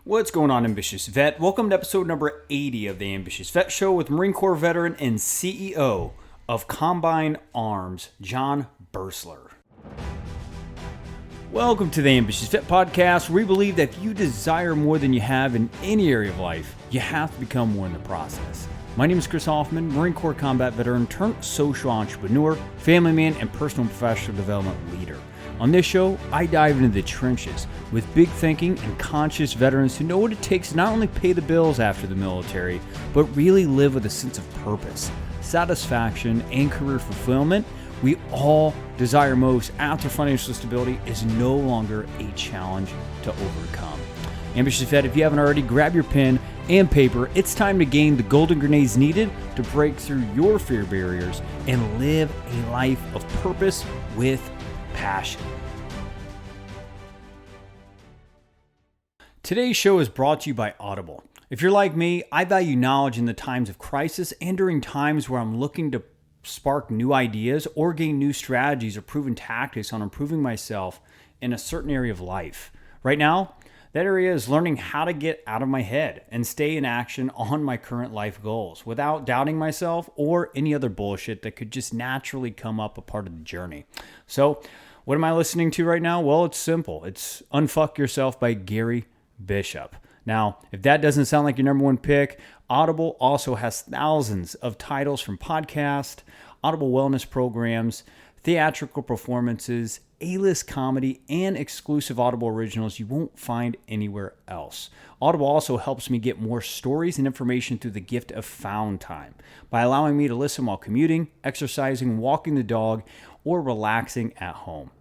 What's going on, Ambitious Vet? Welcome to episode number 80 of the Ambitious Vet Show with Marine Corps veteran and CEO of Combine Arms, John Boerstler. Welcome to the Ambitious Vet Podcast, where we believe that if you desire more than you have in any area of life, you have to become more in the process. My name is Chris Hoffman, Marine Corps combat veteran turned social entrepreneur, family man, and personal and professional development leader. On this show, I dive into the trenches with big thinking and conscious veterans who know what it takes to not only pay the bills after the military, but really live with a sense of purpose, satisfaction, and career fulfillment we all desire most after financial stability is no longer a challenge to overcome. Ambitious Vet, if you haven't already, grab your pen and paper. It's time to gain the golden grenades needed to break through your fear barriers and live a life of purpose with passion. Today's show is brought to you by Audible. If you're like me, I value knowledge in the times of crisis and during times where I'm looking to spark new ideas or gain new strategies or proven tactics on improving myself in a certain area of life. Right now, that area is learning how to get out of my head and stay in action on my current life goals without doubting myself or any other bullshit that could just naturally come up a part of the journey. So, what am I listening to right now? Well, it's simple. It's Unfuck Yourself by Gary Bishop. Now, if that doesn't sound like your number one pick, Audible also has thousands of titles from podcasts, Audible wellness programs, theatrical performances, A-list comedy, and exclusive Audible originals you won't find anywhere else. Audible also helps me get more stories and information through the gift of found time by allowing me to listen while commuting, exercising, walking the dog, or relaxing at home.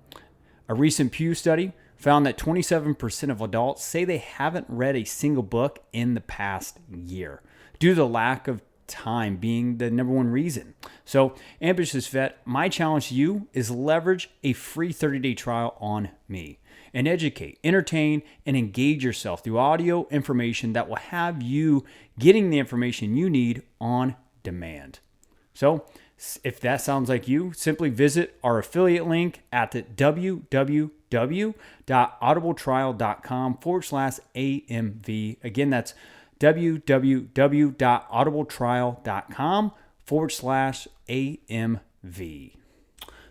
A recent Pew study found that 27% of adults say they haven't read a single book in the past year, due to the lack of time being the number one reason. So, Ambitious Vet, my challenge to you is leverage a free 30-day trial on me and educate, entertain, and engage yourself through audio information that will have you getting the information you need on demand. So, if that sounds like you, simply visit our affiliate link at www.audibletrial.com/AMV. Again, that's www.audibletrial.com/AMV.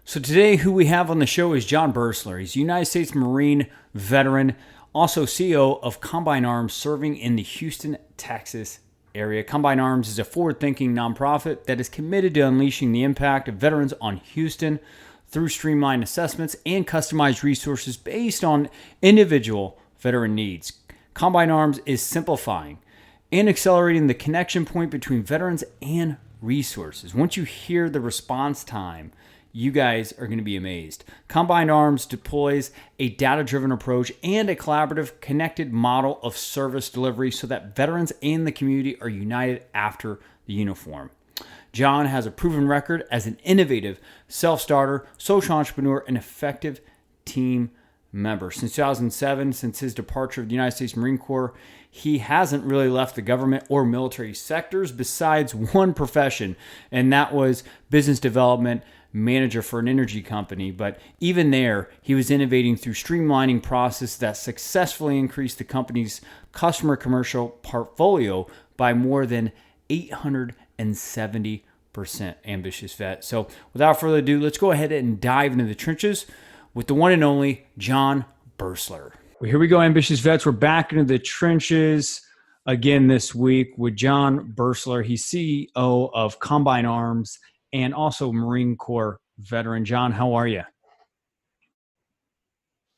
So today, who we have on the show is John Boerstler. He's a United States Marine veteran, also CEO of Combine Arms, serving in the Houston, Texas area. Combine Arms is a forward-thinking nonprofit that is committed to unleashing the impact of veterans on Houston through streamlined assessments and customized resources based on individual veteran needs. Combine Arms is simplifying and accelerating the connection point between veterans and resources. Once you hear the response time, you guys are going to be amazed. Combine Arms deploys a data-driven approach and a collaborative, connected model of service delivery so that veterans and the community are united after the uniform. John has a proven record as an innovative self-starter, social entrepreneur, and effective team member. Since 2007, since his departure of the United States Marine Corps, he hasn't really left the government or military sectors besides one profession, and that was business development manager for an energy company. But even there, he was innovating through streamlining processes that successfully increased the company's customer commercial portfolio by more than 870%. Ambitious Vet. So without further ado, let's go ahead and dive into the trenches with the one and only John Boerstler. Well, here we go, Ambitious Vets. We're back into the trenches again this week with John Boerstler. He's CEO of Combine Arms and also Marine Corps veteran. John, how are you?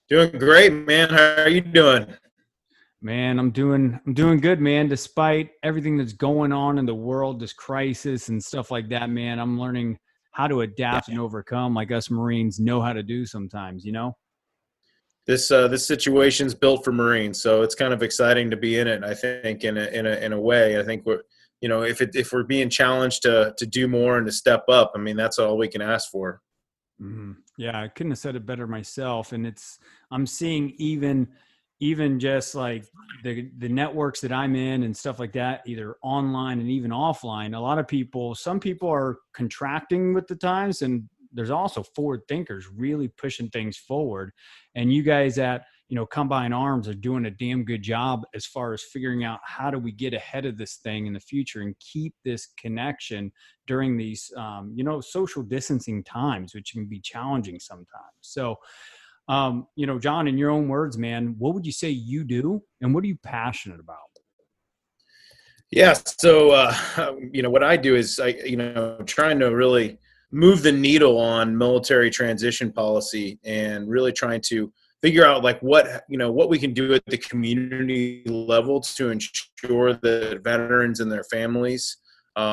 Doing great, man. How are you doing? Man, I'm doing good, man. Despite everything that's going on in the world, this crisis and stuff like that, man, I'm learning how to adapt and overcome, like us Marines know how to do sometimes, you know? This situation's built for Marines, so it's kind of exciting to be in it. I think in a way, I think we're, you know, if we're being challenged to do more and to step up, I mean, that's all we can ask for. Mm-hmm. Yeah, I couldn't have said it better myself. And I'm seeing even just like the networks that I'm in and stuff like that, either online and even offline, some people are contracting with the times, and there's also forward thinkers really pushing things forward. And you guys at Combine Arms are doing a damn good job as far as figuring out how do we get ahead of this thing in the future and keep this connection during these, social distancing times, which can be challenging sometimes. So, John, in your own words, man, what would you say you do and what are you passionate about? Yeah. So, what I do is trying to really move the needle on military transition policy and really trying to figure out like what we can do at the community level to ensure that veterans and their families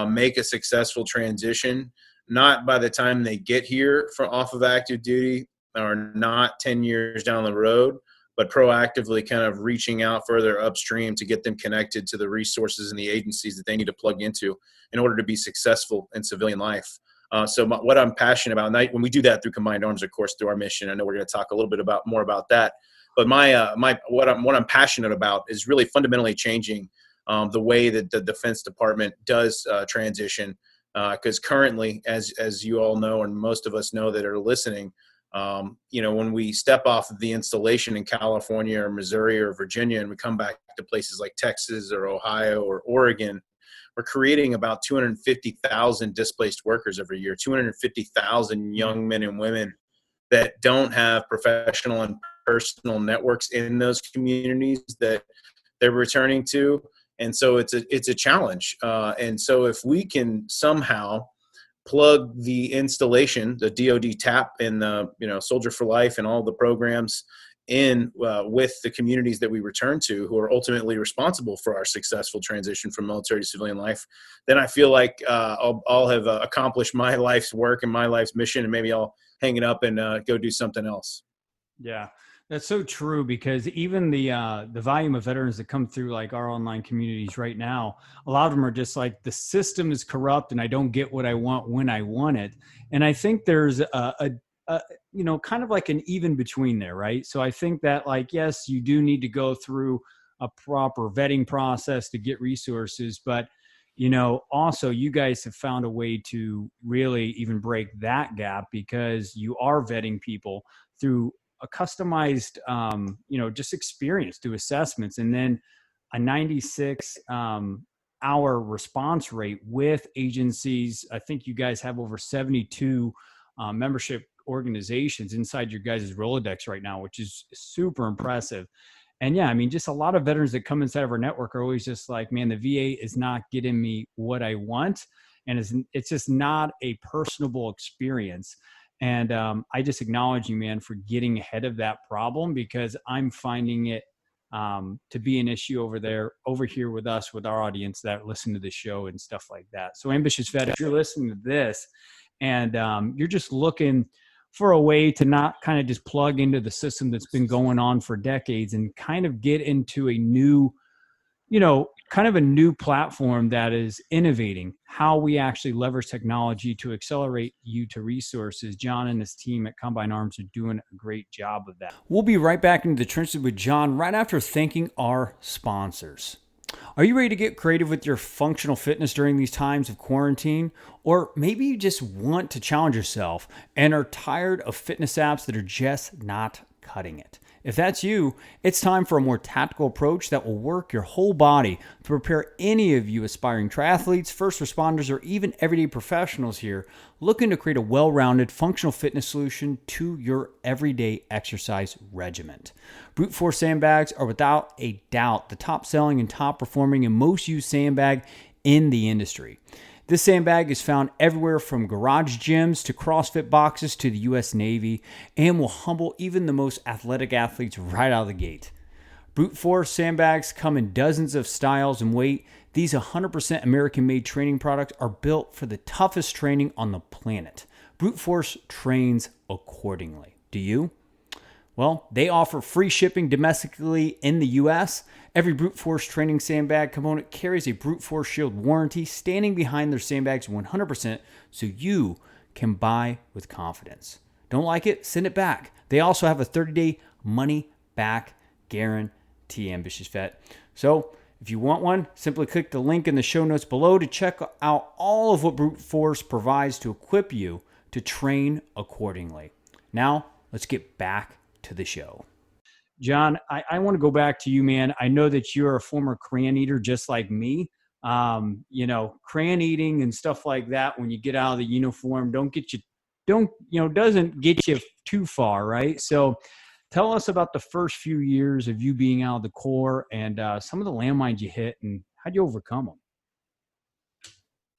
make a successful transition, not by the time they get here from off of active duty or not 10 years down the road, but proactively kind of reaching out further upstream to get them connected to the resources and the agencies that they need to plug into in order to be successful in civilian life. What I'm passionate about, and when we do that through Combined Arms, of course, through our mission, I know we're going to talk a little bit more about that. But what I'm passionate about is really fundamentally changing the way that the Defense Department does transition. Because currently, as you all know, and most of us know that are listening, when we step off of the installation in California or Missouri or Virginia and we come back to places like Texas or Ohio or Oregon, we're creating about 250,000 displaced workers every year, 250,000 young men and women that don't have professional and personal networks in those communities that they're returning to. And so it's a challenge. And so if we can somehow plug the installation, the DoD TAP and the Soldier for Life and all the programs in with the communities that we return to, who are ultimately responsible for our successful transition from military to civilian life, then I feel like I'll have accomplished my life's work and my life's mission, and maybe I'll hang it up and go do something else. Yeah, that's so true, because even the volume of veterans that come through like our online communities right now, a lot of them are just like, the system is corrupt and I don't get what I want when I want it. And I think there's a kind of like an even between there, right? So I think that, like, yes, you do need to go through a proper vetting process to get resources, but also you guys have found a way to really even break that gap, because you are vetting people through a customized, just experience, through assessments, and then a 96 hour response rate with agencies. I think you guys have over 72 membership organizations inside your guys' Rolodex right now, which is super impressive. And yeah, I mean, just a lot of veterans that come inside of our network are always just like, man, the VA is not getting me what I want. And it's just not a personable experience. And I just acknowledge you, man, for getting ahead of that problem, because I'm finding it to be an issue over here with us, with our audience that listen to the show and stuff like that. So Ambitious Vet, if you're listening to this and you're just looking for a way to not kind of just plug into the system that's been going on for decades and kind of get into a new, kind of a new platform that is innovating how we actually leverage technology to accelerate you to resources, John and his team at Combine Arms are doing a great job of that. We'll be right back into the trenches with John right after thanking our sponsors. Are you ready to get creative with your functional fitness during these times of quarantine? Or maybe you just want to challenge yourself and are tired of fitness apps that are just not cutting it. If that's you, it's time for a more tactical approach that will work your whole body to prepare any of you aspiring triathletes, first responders, or even everyday professionals here looking to create a well-rounded functional fitness solution to your everyday exercise regimen. Brute Force sandbags are without a doubt the top selling and top performing and most used sandbag in the industry. This sandbag is found everywhere from garage gyms to CrossFit boxes to the U.S. Navy, and will humble even the most athletic athletes right out of the gate. Brute Force sandbags come in dozens of styles and weight. These 100% American-made training products are built for the toughest training on the planet. Brute Force trains accordingly. Do you? Well, they offer free shipping domestically in the U.S. Every Brute Force training sandbag component carries a Brute Force Shield warranty, standing behind their sandbags 100%, so you can buy with confidence. Don't like it? Send it back. They also have a 30-day money-back guarantee, Ambitious Vet. So if you want one, simply click the link in the show notes below to check out all of what Brute Force provides to equip you to train accordingly. Now, let's get back to the show. John, I want to go back to you, man. I know that you're a former crayon eater just like me. Crayon eating and stuff like that when you get out of the uniform doesn't get you too far, right? So tell us about the first few years of you being out of the Corps and some of the landmines you hit and how'd you overcome them?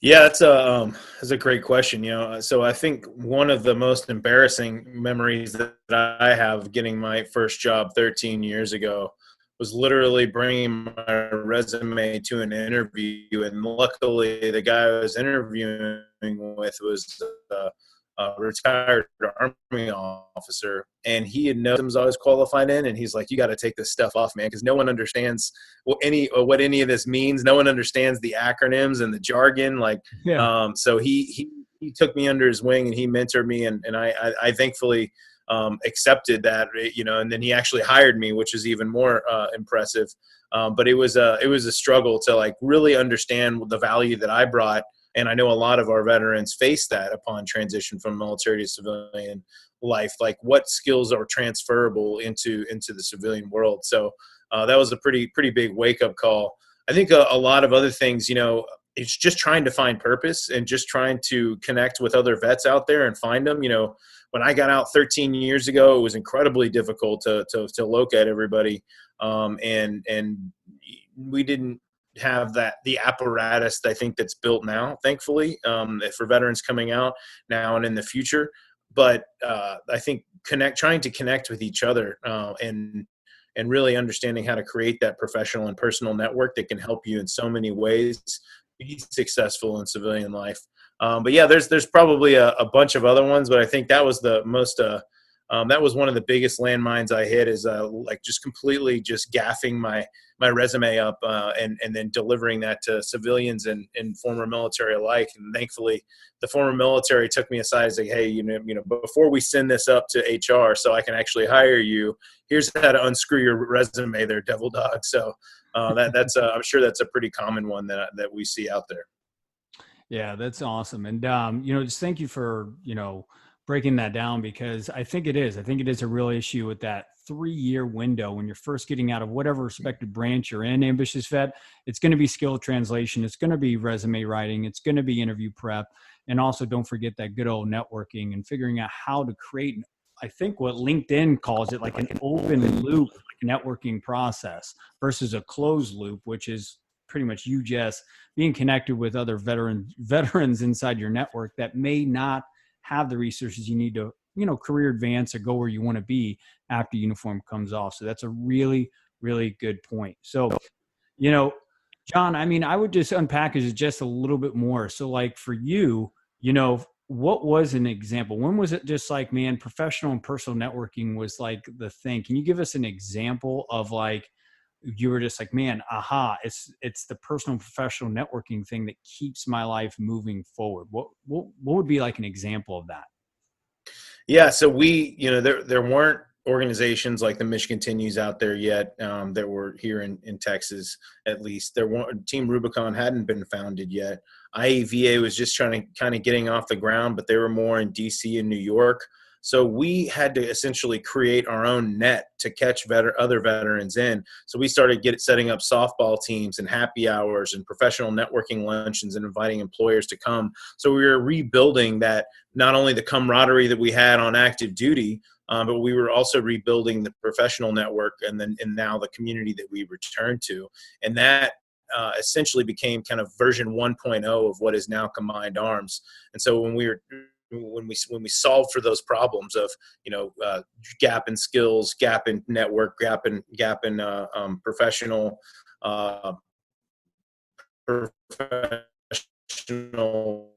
Yeah, that's a great question. So I think one of the most embarrassing memories that I have getting my first job 13 years ago was literally bringing my resume to an interview, and luckily the guy I was interviewing with was a retired Army officer, and he had known I was qualified in, and he's like, "You got to take this stuff off, man, because no one understands what any of this means. No one understands the acronyms and the jargon." Like, Yeah. so he took me under his wing and he mentored me, and I thankfully accepted that, and then he actually hired me, which is even more impressive. But it was a struggle to like really understand the value that I brought, and I know a lot of our veterans face that upon transition from military to civilian life, like what skills are transferable into the civilian world. So that was a pretty big wake up call. I think a lot of other things, it's just trying to find purpose and just trying to connect with other vets out there and find them. When I got out 13 years ago, it was incredibly difficult to locate everybody, and we didn't have the apparatus I think that's built now, thankfully, for veterans coming out now and in the future. But I think trying to connect with each other, and really understanding how to create that professional and personal network that can help you in so many ways be successful in civilian life. But yeah, there's probably a bunch of other ones, but I think that was the most that was one of the biggest landmines I hit, is like just completely just gaffing my resume up, and then delivering that to civilians and former military alike. And thankfully, the former military took me aside and said, "Hey, before we send this up to HR, so I can actually hire you, here's how to unscrew your resume, there, devil dog." So that's I'm sure that's a pretty common one that we see out there. Yeah, that's awesome. And just thank you for, breaking that down because I think it is. I think it is a real issue with that 3-year window when you're first getting out of whatever respective branch you're in, ambitious vet. It's going to be skill translation, it's going to be resume writing, it's going to be interview prep. And also don't forget that good old networking and figuring out how to create, I think what LinkedIn calls it, like an open loop networking process versus a closed loop, which is pretty much you just being connected with other veterans inside your network that may not have the resources you need to, career advance or go where you want to be after uniform comes off. So that's a really, really good point. So, you know, John, I mean, I would just unpackage it just a little bit more. So like for you, what was an example? When was it just like, man, professional and personal networking was like the thing? Can you give us an example of like, you were just like, man, aha, it's the personal and professional networking thing that keeps my life moving forward. What would be like an example of that? Yeah, so there weren't organizations like the Mission Continues out there yet, that were here in Texas. At least there weren't. Team Rubicon hadn't been founded yet. IAVA was just trying to kind of getting off the ground, but they were more in DC and New York. So we had to essentially create our own net to catch other veterans in. So we started setting up softball teams and happy hours and professional networking luncheons and inviting employers to come. So we were rebuilding that, not only the camaraderie that we had on active duty, but we were also rebuilding the professional network, and now the community that we returned to. And that essentially became kind of version 1.0 of what is now Combined Arms. And so when we solved for those problems of gap in skills, gap in network, gap in professional professional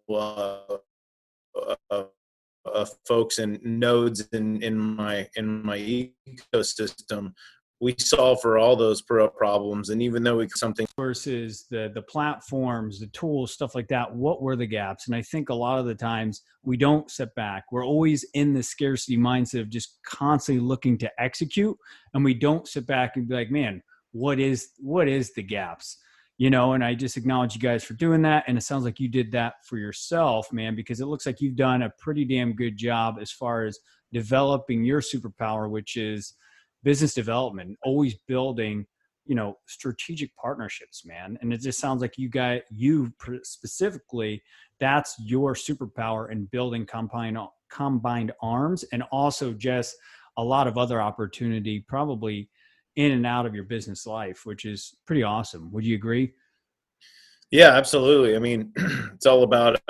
folks and nodes in my ecosystem, we solve for all those problems. And even though we something Versus the platforms, the tools, stuff like that, what were the gaps? And I think a lot of the times we don't sit back. We're always in the scarcity mindset of just constantly looking to execute, and we don't sit back and be like, man, what is the gaps? And I just acknowledge you guys for doing that. And it sounds like you did that for yourself, man, because it looks like you've done a pretty damn good job as far as developing your superpower, which is business development, always building, strategic partnerships, man. And it just sounds like specifically, that's your superpower in building combined arms, and also just a lot of other opportunity, probably in and out of your business life, which is pretty awesome. Would you agree? Yeah, absolutely. I mean, it's all about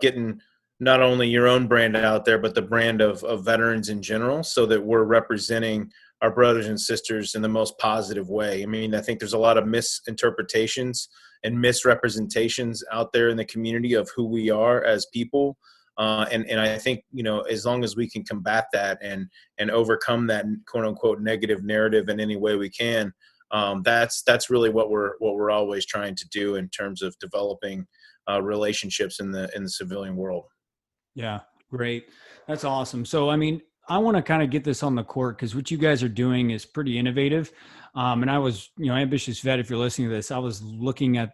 getting not only your own brand out there, but the brand of veterans in general, so that we're representing our brothers and sisters in the most positive way. I mean, I think there's a lot of misinterpretations and misrepresentations out there in the community of who we are as people. And I think, as long as we can combat that and overcome that quote unquote negative narrative in any way we can, that's really what we're always trying to do in terms of developing relationships in the civilian world. Yeah, great. That's awesome. So, I mean, I want to kind of get this on the court because what you guys are doing is pretty innovative. And I was, Ambitious Vet, if you're listening to this, I was looking at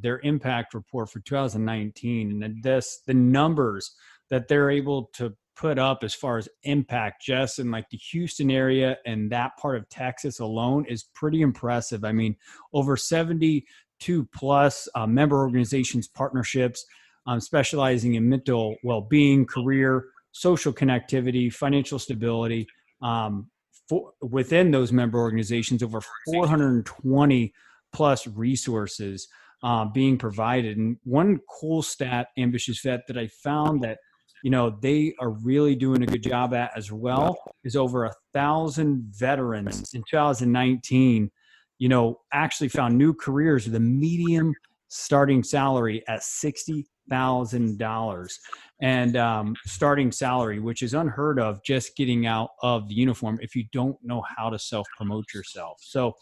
their impact report for 2019, and the numbers that they're able to put up as far as impact just in like the Houston area and that part of Texas alone is pretty impressive. I mean, over 72 plus member organizations, partnerships, specializing in mental well-being, career, social connectivity, financial stability. Within those member organizations, over 420 plus resources being provided. And one cool stat, Ambitious Vet, that I found that they are really doing a good job at as well is over 1,000 veterans in 2019, actually found new careers with a medium starting salary at $60,000 and starting salary, which is unheard of, just getting out of the uniform if you don't know how to self-promote yourself. So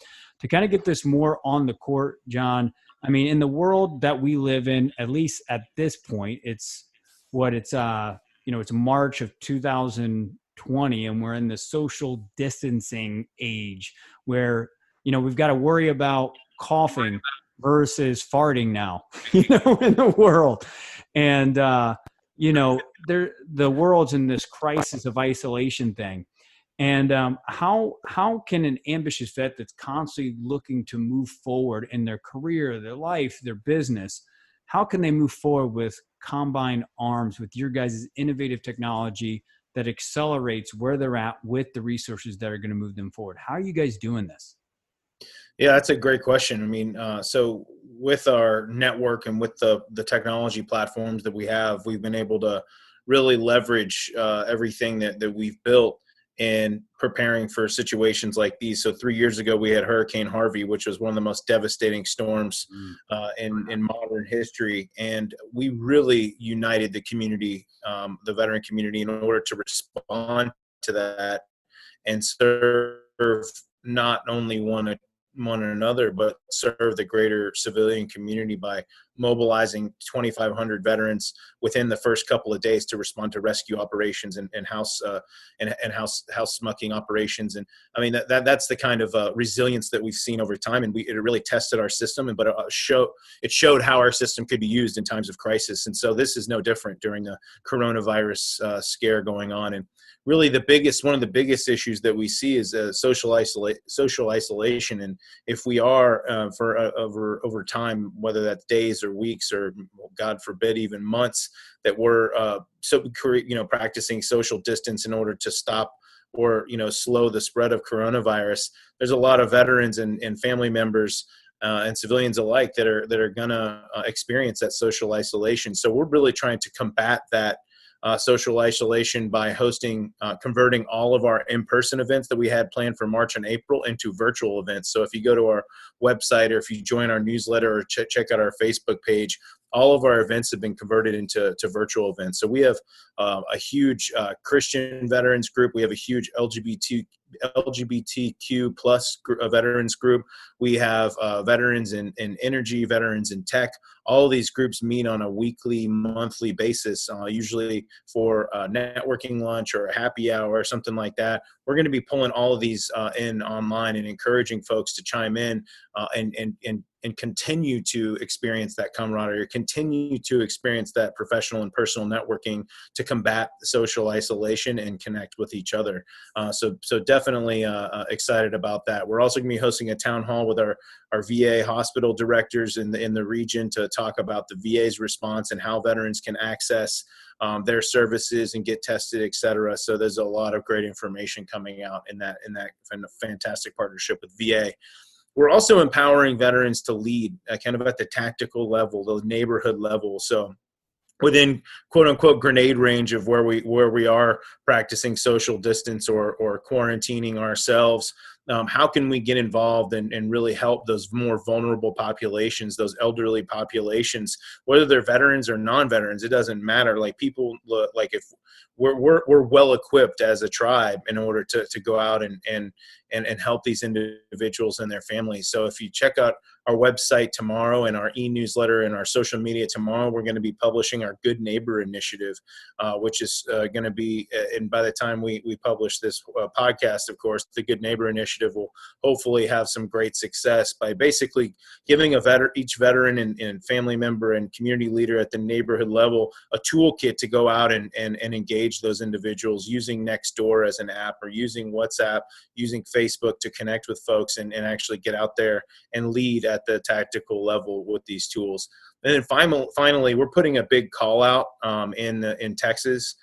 to kind of get this more on the court, John, I mean, in the world that we live in, at least at this point, it's March of 2020, and we're in the social distancing age where, we've got to worry about coughing versus farting now, in the world. And, the world's in this crisis of isolation thing. And how can an ambitious vet that's constantly looking to move forward in their career, their life, their business, how can they move forward with combined arms with your guys' innovative technology that accelerates where they're at with the resources that are going to move them forward? How are you guys doing this? Yeah, that's a great question. I mean, so with our network and with the technology platforms that we have, we've been able to really leverage everything that we've built in preparing for situations like these. So 3 years ago, we had Hurricane Harvey, which was one of the most devastating storms in modern history. And we really united the community, the veteran community, in order to respond to that and serve not only one another, but serve the greater civilian community by mobilizing 2,500 veterans within the first couple of days to respond to rescue operations and house smucking operations. And I mean, that's the kind of resilience that we've seen over time. And it really tested our system, but it showed how our system could be used in times of crisis. And so this is no different during the coronavirus scare going on. And really one of the biggest issues that we see is social isolation. And if we are over time, whether that's days or weeks or God forbid even months, that we're practicing social distance in order to stop or slow the spread of coronavirus, there's a lot of veterans and family members and civilians alike that are gonna experience that social isolation. So we're really trying to combat that social isolation by converting all of our in-person events that we had planned for March and April into virtual events. So if you go to our website or if you join our newsletter or check out our Facebook page, all of our events have been converted into virtual events. So we have a huge Christian veterans group. We have a huge LGBTQ plus veterans group. We have veterans in energy, veterans in tech. All of these groups meet on a weekly, monthly basis, usually for a networking lunch or a happy hour or something like that. We're going to be pulling all of these in online and encouraging folks to chime in and continue to experience that camaraderie, continue to experience that professional and personal networking to combat social isolation and connect with each other. So definitely excited about that. We're also going to be hosting a town hall with our VA hospital directors in the region to talk about the VA's response and how veterans can access their services and get tested, et cetera. So there's a lot of great information coming out in that fantastic partnership with VA. We're also empowering veterans to lead kind of at the tactical level, the neighborhood level. So within quote unquote grenade range of where we are practicing social distance or quarantining ourselves, how can we get involved and really help those more vulnerable populations, those elderly populations, whether they're veterans or non-veterans, it doesn't matter. Like people, like if we're well equipped as a tribe in order to go out and help these individuals and their families. So if you check out our website tomorrow and our e-newsletter and our social media tomorrow, we're going to be publishing our Good Neighbor Initiative, which is going to be, and by the time we publish this podcast, of course, the Good Neighbor Initiative will hopefully have some great success by basically giving each veteran and family member and community leader at the neighborhood level a toolkit to go out and engage those individuals using Nextdoor as an app or using WhatsApp, using Facebook to connect with folks and actually get out there and lead at the tactical level with these tools. And then finally, we're putting a big call out in Texas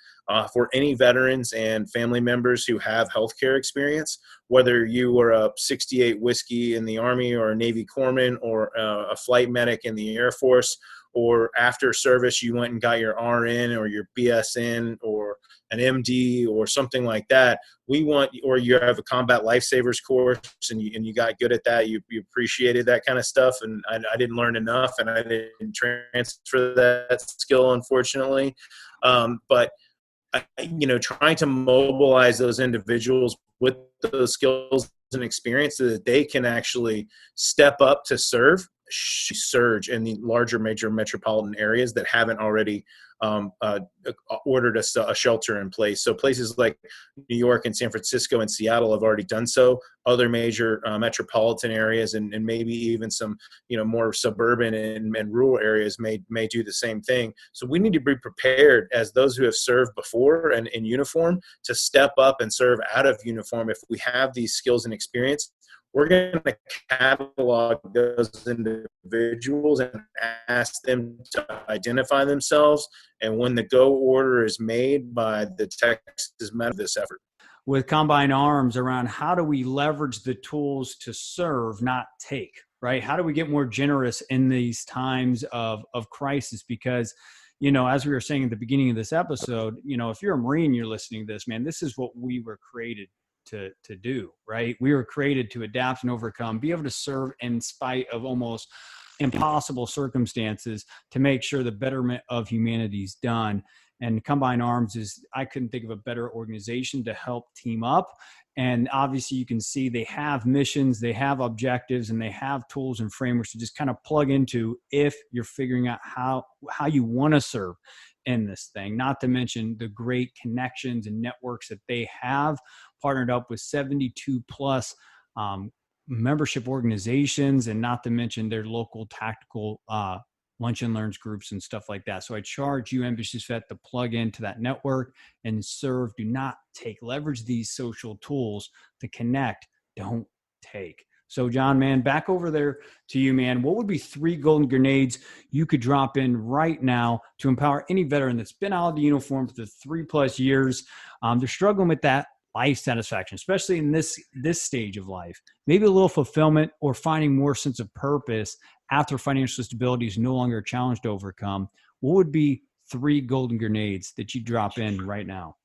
for any veterans and family members who have healthcare experience, whether you were a 68 whiskey in the Army or a Navy corpsman or a flight medic in the Air Force, or after service you went and got your RN or your BSN or an MD or something like that. We want, or you have a combat lifesavers course and you got good at that. You appreciated that kind of stuff. And I didn't learn enough and I didn't transfer that skill, unfortunately. But trying to mobilize those individuals with those skills and experience so that they can actually step up to surge in the larger major metropolitan areas that haven't already ordered a shelter in place. So places like New York and San Francisco and Seattle have already done so. Other major metropolitan areas and maybe even some more suburban and rural areas may do the same thing. So we need to be prepared as those who have served before and in uniform to step up and serve out of uniform if we have these skills and experience. We're going to catalog those individuals and ask them to identify themselves. And when the go order is made by the Texas Met of this effort. With Combine Arms around how do we leverage the tools to serve, not take, right? How do we get more generous in these times of crisis? Because, as we were saying at the beginning of this episode, if you're a Marine, you're listening to this, man, this is what we were created to do, right? We were created to adapt and overcome, be able to serve in spite of almost impossible circumstances to make sure the betterment of humanity is done. And Combine Arms I couldn't think of a better organization to help team up. And obviously you can see they have missions, they have objectives, and they have tools and frameworks to just kind of plug into if you're figuring out how you want to serve in this thing, not to mention the great connections and networks that they have partnered up with 72 plus membership organizations, and not to mention their local tactical lunch and learns groups and stuff like that. So I charge you, Ambitious Vet, to plug into that network and serve. Do not take. Leverage these social tools to connect. Don't take. So John, man, back over there to you, man. What would be 3 golden grenades you could drop in right now to empower any veteran that's been out of the uniform for 3+ years? They're struggling with that life satisfaction, especially in this stage of life. Maybe a little fulfillment or finding more sense of purpose after financial stability is no longer a challenge to overcome. What would be 3 golden grenades that you drop in right now?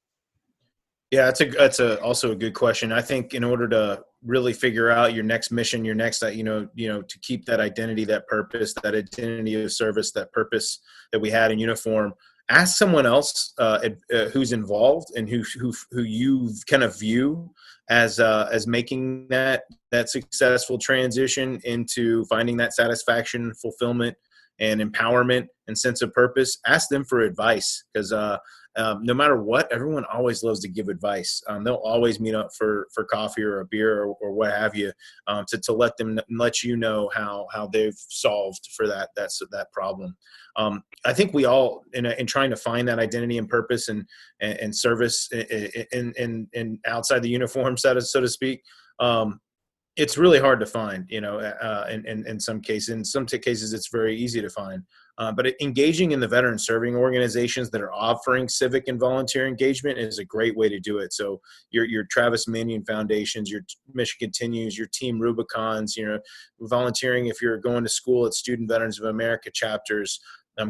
Yeah, that's also a good question. I think in order to really figure out your next mission, your next, to keep that identity, that purpose, that identity of service, that purpose that we had in uniform, ask someone else who's involved and who you kind of view as making that successful transition into finding that satisfaction, fulfillment, and empowerment and sense of purpose. Ask them for advice, because no matter what, everyone always loves to give advice. They'll always meet up for coffee or a beer or what have you, to let you know how they've solved for that problem. I think we all, in trying to find that identity and purpose and service in outside the uniform, so to speak. It's really hard to find, in some cases. In some cases, it's very easy to find. But engaging in the veteran serving organizations that are offering civic and volunteer engagement is a great way to do it. So your Travis Manion Foundations, your Mission Continues, your Team Rubicons, volunteering if you're going to school at Student Veterans of America chapters.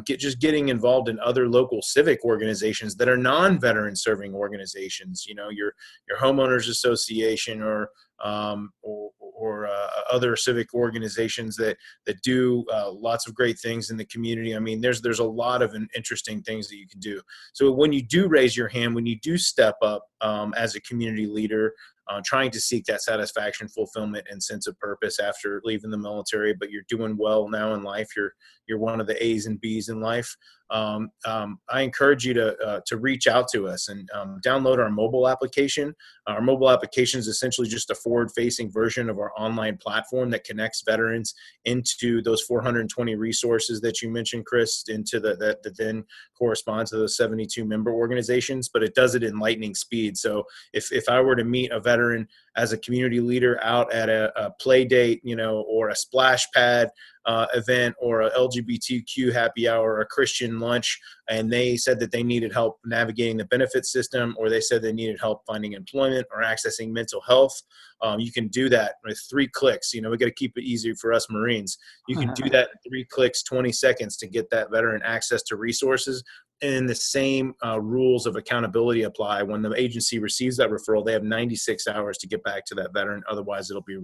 Just getting involved in other local civic organizations that are non-veteran serving organizations, your homeowners association or other civic organizations that do lots of great things in the community. I mean, there's a lot of interesting things that you can do. So when you do raise your hand, when you do step up as a community leader, trying to seek that satisfaction, fulfillment, and sense of purpose after leaving the military, but you're doing well now in life, you're one of the A's and B's in life, I encourage you to reach out to us and download our mobile application. Our mobile application is essentially just a forward-facing version of our online platform that connects veterans into those 420 resources that you mentioned, Chris, into that then correspond to those 72 member organizations, but it does it in lightning speed. So if I were to meet a veteran as a community leader out at a play date, or a splash pad event, or a LGBTQ happy hour, or a Christian lunch, and they said that they needed help navigating the benefit system, or they said they needed help finding employment or accessing mental health, you can do that with 3 clicks. We got to keep it easy for us Marines. You can do that in 3 clicks, 20 seconds, to get that veteran access to resources. And the same rules of accountability apply. When the agency receives that referral, they have 96 hours to get back to that veteran. Otherwise, it'll be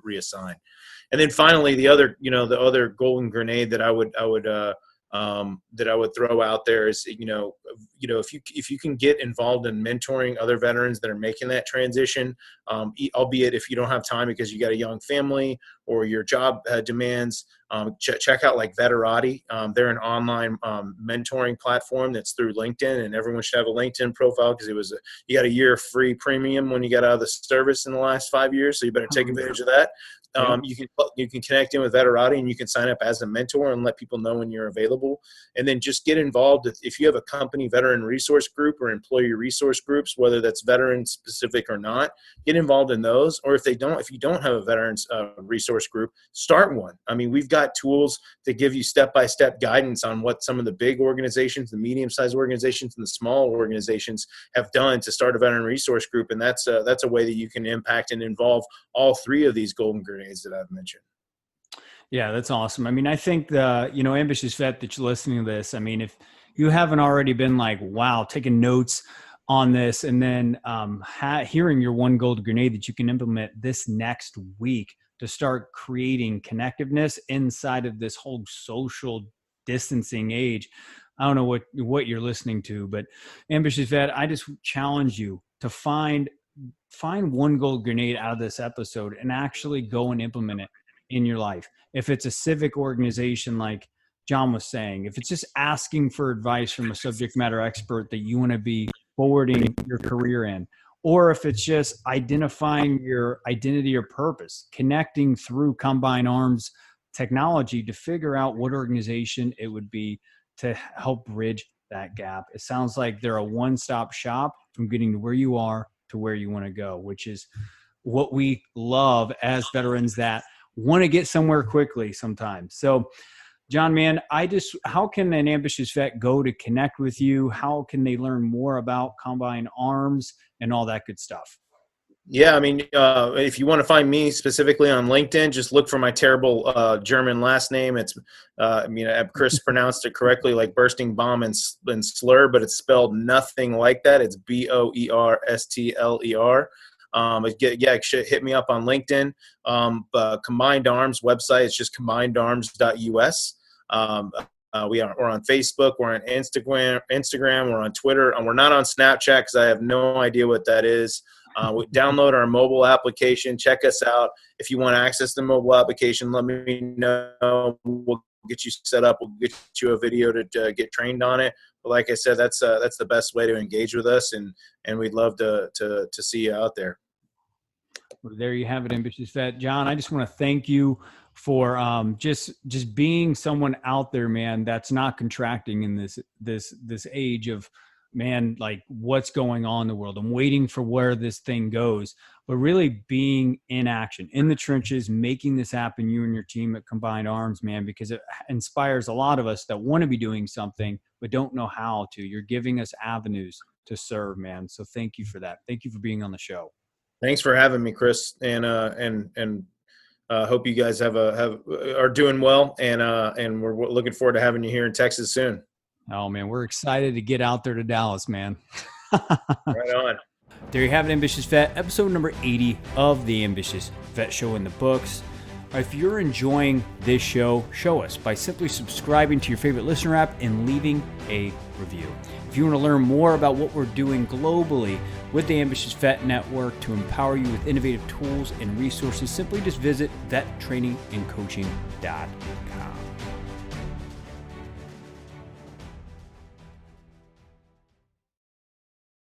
reassigned. And then finally, the other golden grenade that I would throw out there is, if you can get involved in mentoring other veterans that are making that transition, albeit if you don't have time because you got a young family or your job demands, check out like Veterati. They're an online mentoring platform that's through LinkedIn, and everyone should have a LinkedIn profile, because you got a year free premium when you got out of the service in the last 5 years. So you better take advantage of that. You can connect in with Veterati, and you can sign up as a mentor and let people know when you're available. And then just get involved. If you have a company veteran resource group or employee resource groups, whether that's veteran specific or not, get involved in those. Or if you don't have a veterans resource group, start one. I mean, we've got tools to give you step-by-step guidance on what some of the big organizations, the medium-sized organizations, and the small organizations have done to start a veteran resource group. And that's a way that you can impact and involve all 3 of these golden grenades that I've mentioned. Yeah, that's awesome. I mean, I think ambitious vet that you're listening to this, I mean, if you haven't already been like, wow, taking notes on this, and then hearing your one golden grenade that you can implement this next week to start creating connectiveness inside of this whole social distancing age. I don't know what you're listening to, but ambitious vet, I just challenge you to find one gold grenade out of this episode and actually go and implement it in your life. If it's a civic organization, like John was saying, if it's just asking for advice from a subject matter expert that you want to be forwarding your career in, or if it's just identifying your identity or purpose, connecting through Combined Arms technology to figure out what organization it would be to help bridge that gap. It sounds like they're a one-stop shop from getting to where you are to where you want to go, which is what we love as veterans that want to get somewhere quickly sometimes. So John, man, how can an ambitious vet go to connect with you? How can they learn more about Combined Arms and all that good stuff? Yeah, I mean, if you want to find me specifically on LinkedIn, just look for my terrible German last name. It's, Chris pronounced it correctly, like bursting bomb and slur, but it's spelled nothing like that. It's Boerstler. Hit me up on LinkedIn. Combined Arms website, it's just combinedarms.us. We're on Facebook, we're on Instagram, we're on Twitter, and we're not on Snapchat because I have no idea what that is. We download our mobile application. Check us out. If you want to access the mobile application, let me know. We'll get you set up. We'll get you a video to get trained on it. But like I said, that's the best way to engage with us, and we'd love to see you out there. Well, there you have it, Ambitious Vet. John, I just want to thank you for just being someone out there, man, that's not contracting in this age of, man, like what's going on in the world. I'm waiting for where this thing goes, but really being in action, in the trenches, making this happen, you and your team at Combined Arms, man, because it inspires a lot of us that want to be doing something, but don't know how to. You're giving us avenues to serve, man. So thank you for that. Thank you for being on the show. Thanks for having me, Chris, and hope you guys are doing well, and we're looking forward to having you here in Texas soon. Oh man, we're excited to get out there to Dallas, man. Right on. There you have it, Ambitious Vet, episode number 80 of the Ambitious Vet Show in the books. If you're enjoying this show, show us by simply subscribing to your favorite listener app and leaving a review. If you want to learn more about what we're doing globally with the Ambitious Vet Network to empower you with innovative tools and resources, simply just visit vettrainingandcoaching.com.